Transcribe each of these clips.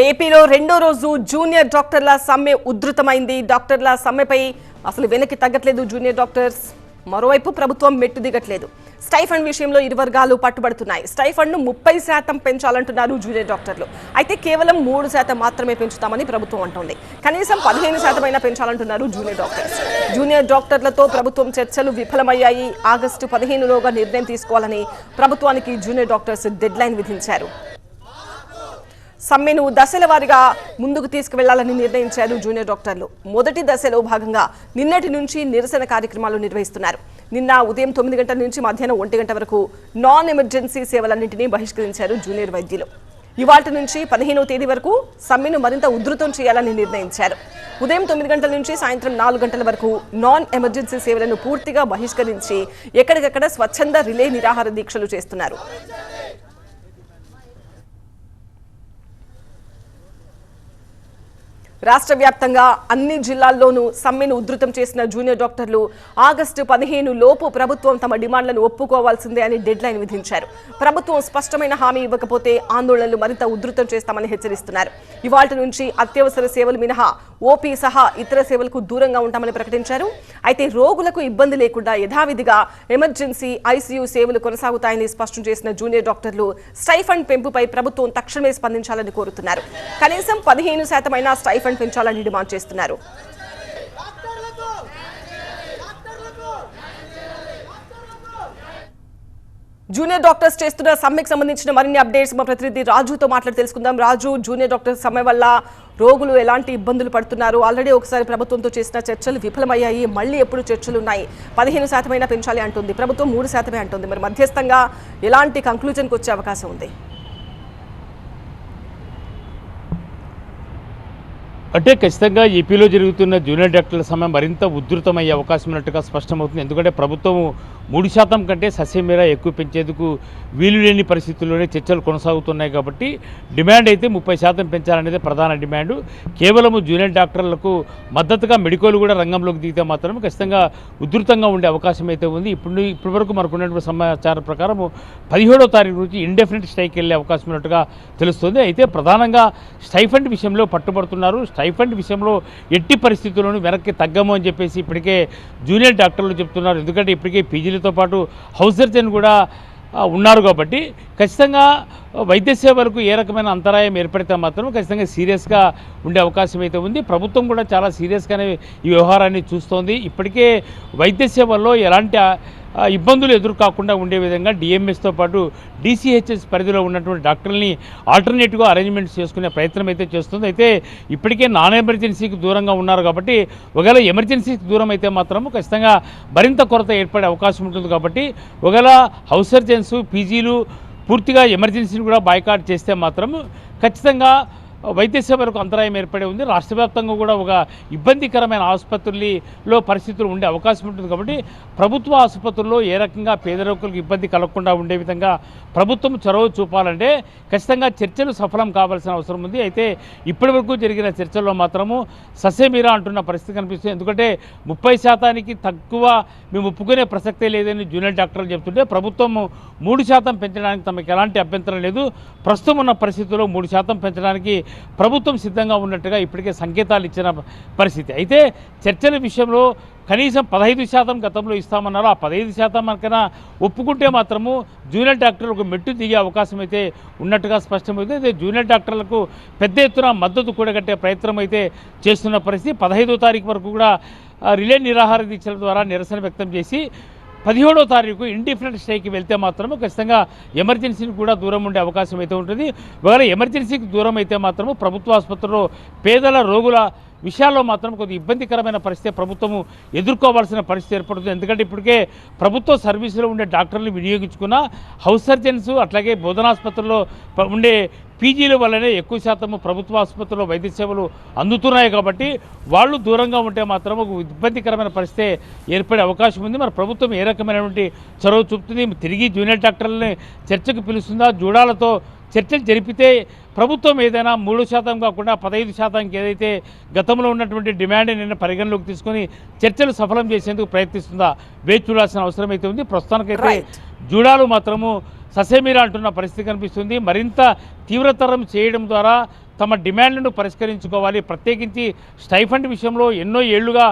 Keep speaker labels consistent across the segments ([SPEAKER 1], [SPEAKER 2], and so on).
[SPEAKER 1] ఏపీలో రెండో రోజు జూనియర్ డాక్టర్ల సమ్మె ఉధృతమైంది. డాక్టర్ల సమ్మెపై అసలు వెనక్కి తగ్గట్లేదు జూనియర్ డాక్టర్స్. మరోవైపు ప్రభుత్వం మెట్టు దిగట్లేదు. స్టైఫండ్ విషయంలో ఇరు వర్గాలు పట్టుబడుతున్నాయి. స్టైఫండ్ను 30% పెంచాలంటున్నారు జూనియర్ డాక్టర్లు. అయితే కేవలం 3% మాత్రమే పెంచుతామని ప్రభుత్వం అంటోంది. కనీసం 15% అయినా పెంచాలంటున్నారు జూనియర్ డాక్టర్స్. జూనియర్ డాక్టర్లతో ప్రభుత్వం చర్చలు విఫలమయ్యాయి. ఆగస్టు 15లోగా నిర్ణయం తీసుకోవాలని ప్రభుత్వానికి జూనియర్ డాక్టర్స్ డెడ్ లైన్ విధించారు. సమ్మెను దశల వారీగా ముందుకు తీసుకువెళ్లాలని నిర్ణయించారు జూనియర్ డాక్టర్లు. మొదటి దశలో భాగంగా నిన్నటి నుంచి నిరసన కార్యక్రమాలు నిర్వహిస్తున్నారు. నిన్న ఉదయం 9 గంటల నుంచి మధ్యాహ్నం 1 గంట వరకు నాన్ ఎమర్జెన్సీ సేవలన్నింటినీ బహిష్కరించారు జూనియర్ వైద్యులు. ఇవాళ నుంచి 15వ తేదీ వరకు సమ్మెను మరింత ఉధృతం చేయాలని నిర్ణయించారు. ఉదయం 9 గంటల నుంచి సాయంత్రం 4 గంటల వరకు నాన్ ఎమర్జెన్సీ సేవలను పూర్తిగా బహిష్కరించి ఎక్కడికక్కడ స్వచ్ఛంద రిలే నిరాహార దీక్షలు చేస్తున్నారు. రాష్ట్ర వ్యాప్తంగా అన్ని జిల్లాల్లోనూ సమ్మెను ఉధృతం చేసిన జూనియర్ డాక్టర్లు ఆగస్టు 15 లోపు ప్రభుత్వం తమ డిమాండ్లను ఒప్పుకోవాల్సిందే అని డెడ్ లైన్ విధించారు. ప్రభుత్వం స్పష్టమైన హామీ ఇవ్వకపోతే ఆందోళనలు మరింత ఉధృతం చేస్తామని హెచ్చరిస్తున్నారు. ఇవాళ్టి నుంచి అత్యవసర సేవలు మినహా ఓపీ సహా ఇతర సేవలకు దూరంగా ఉంటామని ప్రకటించారు. అయితే రోగులకు ఇబ్బంది లేకుండా యథావిధిగా ఎమర్జెన్సీ ఐసీయూ సేవలు కొనసాగుతాయని స్పష్టం చేసిన జూనియర్ డాక్టర్లు స్టైఫండ్ పెంపుపై ప్రభుత్వం తక్షణమే స్పందించాలని కోరుతున్నారు. కనీసం 15% అయినా స్టైఫండ్ పెంచాలని డిమాండ్ చేస్తున్నారు. జూనియర్ డాక్టర్స్ చేస్తున్న సమ్మెకు సంబంధించిన మరిన్ని అప్డేట్స్ మా ప్రతినిధి రాజుతో మాట్లాడి తెలుసుకుందాం. రాజు, జూనియర్ డాక్టర్స్ సమ్మె వల్ల రోగులు ఎలాంటి ఇబ్బందులు పడుతున్నారు? ఆల్రెడీ ఒకసారి ప్రభుత్వంతో చేసిన చర్చలు విఫలమయ్యాయి. మళ్ళీ ఎప్పుడు చర్చలు ఉన్నాయి? 15% అయినా పెంచాలి అంటుంది ప్రభుత్వం, 3% అంటుంది. మరి మధ్యస్థంగా ఎలాంటి కంక్లూజన్కి వచ్చే అవకాశం ఉంది?
[SPEAKER 2] అంటే ఖచ్చితంగా ఏపీలో జరుగుతున్న జూనియర్ డాక్టర్ల సమ్మె మరింత ఉధృతమయ్యే అవకాశం ఉన్నట్టుగా స్పష్టమవుతుంది. ఎందుకంటే ప్రభుత్వం 3% కంటే ససేమిరా ఎక్కువ పెంచేందుకు వీలు లేని పరిస్థితుల్లోనే చర్చలు కొనసాగుతున్నాయి. కాబట్టి డిమాండ్ అయితే 30% పెంచాలనేది ప్రధాన డిమాండ్. కేవలం జూనియర్ డాక్టర్లకు మద్దతుగా మెడికల్ కూడా రంగంలోకి దిగితే మాత్రం ఖచ్చితంగా ఉధృతంగా ఉండే అవకాశం అయితే ఉంది. ఇప్పటి వరకు మనకు ఉన్నటువంటి సమాచారం ప్రకారం 17వ తారీఖు నుంచి ఇండెఫినెట్ స్ట్రైక్ వెళ్ళే అవకాశం ఉన్నట్టుగా తెలుస్తుంది. అయితే ప్రధానంగా స్టైఫండ్ విషయంలో పట్టుబడుతున్నారు. స్టైఫండ్ విషయంలో ఎట్టి పరిస్థితుల్లోనూ వెనక్కి తగ్గము అని చెప్పేసి ఇప్పటికే జూనియర్ డాక్టర్లు చెప్తున్నారు. ఎందుకంటే ఇప్పటికే పీజీలతో పాటు హౌస్ సర్జన్ కూడా ఉన్నారు. కాబట్టి ఖచ్చితంగా వైద్య సేవలకు ఏ రకమైన అంతరాయం ఏర్పడితే మాత్రం ఖచ్చితంగా సీరియస్గా ఉండే అవకాశం అయితే ఉంది. ప్రభుత్వం కూడా చాలా సీరియస్గానే ఈ వ్యవహారాన్ని చూస్తోంది. ఇప్పటికే వైద్య సేవల్లో ఎలాంటి ఇబ్బందులు ఎదురుకాకుండా ఉండే విధంగా డిఎంఎస్తో పాటు డిసిహెచ్ఎస్ పరిధిలో ఉన్నటువంటి డాక్టర్లని ఆల్టర్నేటివ్గా అరేంజ్మెంట్స్ చేసుకునే ప్రయత్నం అయితే చేస్తుంది. అయితే ఇప్పటికే నాన్ ఎమర్జెన్సీకి దూరంగా ఉన్నారు. కాబట్టి ఒకవేళ ఎమర్జెన్సీకి దూరం అయితే మాత్రం ఖచ్చితంగా మరింత కొరత ఏర్పడే అవకాశం ఉంటుంది. కాబట్టి ఒకవేళ హౌస్ సర్జన్స్ పీజీలు పూర్తిగా ఎమర్జెన్సీని కూడా బాయ్కాట్ చేస్తే మాత్రం ఖచ్చితంగా వైద్య సేవలకు అంతరాయం ఏర్పడే ఉంది. రాష్ట్ర వ్యాప్తంగా కూడా ఒక ఇబ్బందికరమైన ఆసుపత్రుల్లో పరిస్థితులు ఉండే అవకాశం ఉంటుంది. కాబట్టి ప్రభుత్వ ఆసుపత్రుల్లో ఏ రకంగా పేద రోగులకు ఇబ్బంది కలగకుండా ఉండే విధంగా ప్రభుత్వం చొరవ చూపాలంటే ఖచ్చితంగా చర్చలు సఫలం కావాల్సిన అవసరం ఉంది. అయితే ఇప్పటి వరకు జరిగిన చర్చల్లో మాత్రము ససేమిరా అంటున్న పరిస్థితి కనిపిస్తుంది. ఎందుకంటే 30% తక్కువ మేము ఒప్పుకునే ప్రసక్తే లేదని జూనియర్ డాక్టర్లు చెప్తుంటే ప్రభుత్వం 3% పెంచడానికి తమకు ఎలాంటి అభ్యంతరం లేదు. ప్రస్తుతం ఉన్న పరిస్థితుల్లో 3% పెంచడానికి ప్రభుత్వం సిద్ధంగా ఉన్నట్టుగా ఇప్పటికే సంకేతాలు ఇచ్చిన పరిస్థితి. అయితే చర్చల విషయంలో కనీసం 15% గతంలో ఇస్తామన్నారు. ఆ 15% మనకైనా ఒప్పుకుంటే మాత్రము జూనియర్ డాక్టర్లకు మెట్టు దిగే అవకాశం అయితే ఉన్నట్టుగా స్పష్టమైంది. అయితే జూనియర్ డాక్టర్లకు పెద్ద ఎత్తున మద్దతు కూడగట్టే ప్రయత్నం అయితే చేస్తున్న పరిస్థితి. 15వ తారీఖు వరకు కూడా రిలే నిరాహార దీక్షల ద్వారా నిరసన వ్యక్తం చేసి 17వ తారీఖు ఇండిఫరెంట్ స్ట్రైక్కి వెళ్తే మాత్రము ఖచ్చితంగా ఎమర్జెన్సీకి కూడా దూరం ఉండే అవకాశం అయితే ఉంటుంది. ఒకవేళ ఎమర్జెన్సీకి దూరం అయితే మాత్రము ప్రభుత్వ ఆసుపత్రిలో పేదల రోగుల విషయాల్లో మాత్రం కొద్దిగా ఇబ్బందికరమైన పరిస్థితి ప్రభుత్వము ఎదుర్కోవాల్సిన పరిస్థితి ఏర్పడుతుంది. ఎందుకంటే ఇప్పటికే ప్రభుత్వ సర్వీసులో ఉండే డాక్టర్లు వినియోగించుకున్న హౌస్ సర్జన్స్ అట్లాగే బోధనాసుపత్రుల్లో ఉండే పీజీల వల్లనే ఎక్కువ శాతము ప్రభుత్వ ఆసుపత్రుల్లో వైద్య సేవలు అందుతున్నాయి. కాబట్టి వాళ్ళు దూరంగా ఉంటే మాత్రం ఒక ఇబ్బందికరమైన పరిస్థితి ఏర్పడే అవకాశం ఉంది. మరి ప్రభుత్వం ఏ రకమైనటువంటి చొరవ చూపుతుంది? తిరిగి జూనియర్ డాక్టర్లని చర్చకు పిలుస్తుందా? జూడాలతో చర్చలు జరిపితే ప్రభుత్వం ఏదైనా 3% కాకుండా 15% ఏదైతే గతంలో ఉన్నటువంటి డిమాండ్ నిన్న పరిగణలోకి తీసుకొని చర్చలు సఫలం చేసేందుకు ప్రయత్నిస్తుందా వేచి చూడాల్సిన అవసరం అయితే ఉంది. ప్రస్తుతానికైతే జూడాలు మాత్రము ససేమిరా అంటున్న పరిస్థితి కనిపిస్తుంది. మరింత తీవ్రతరం చేయడం ద్వారా తమ డిమాండ్లను పరిష్కరించుకోవాలి. ప్రత్యేకించి స్టైఫండ్ విషయంలో ఎన్నో ఏళ్లుగా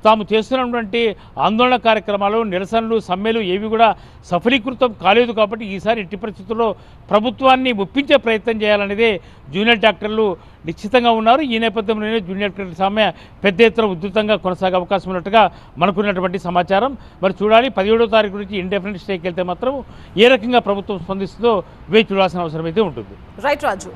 [SPEAKER 2] తాము చేస్తున్నటువంటి ఆందోళన కార్యక్రమాలు, నిరసనలు, సమ్మెలు ఏవి కూడా సఫలీకృతం కాలేదు. కాబట్టి ఈసారి ఎట్టి పరిస్థితుల్లో ప్రభుత్వాన్ని ఒప్పించే ప్రయత్నం చేయాలనేదే జూనియర్ డాక్టర్లు నిశ్చితంగా ఉన్నారు. ఈ నేపథ్యంలోనే జూనియర్ డాక్టర్ల సమ్మె పెద్ద ఎత్తున ఉధృతంగా కొనసాగే అవకాశం ఉన్నట్టుగా మనకున్నటువంటి సమాచారం. మరి చూడాలి 17వ తారీఖు నుంచి ఇండెఫినెట్ స్టేకి వెళ్తే మాత్రం ఏ రకంగా ప్రభుత్వం స్పందిస్తుందో వేచి చూడాల్సిన అవసరం అయితే ఉంటుంది.
[SPEAKER 1] రైట్ రాజు.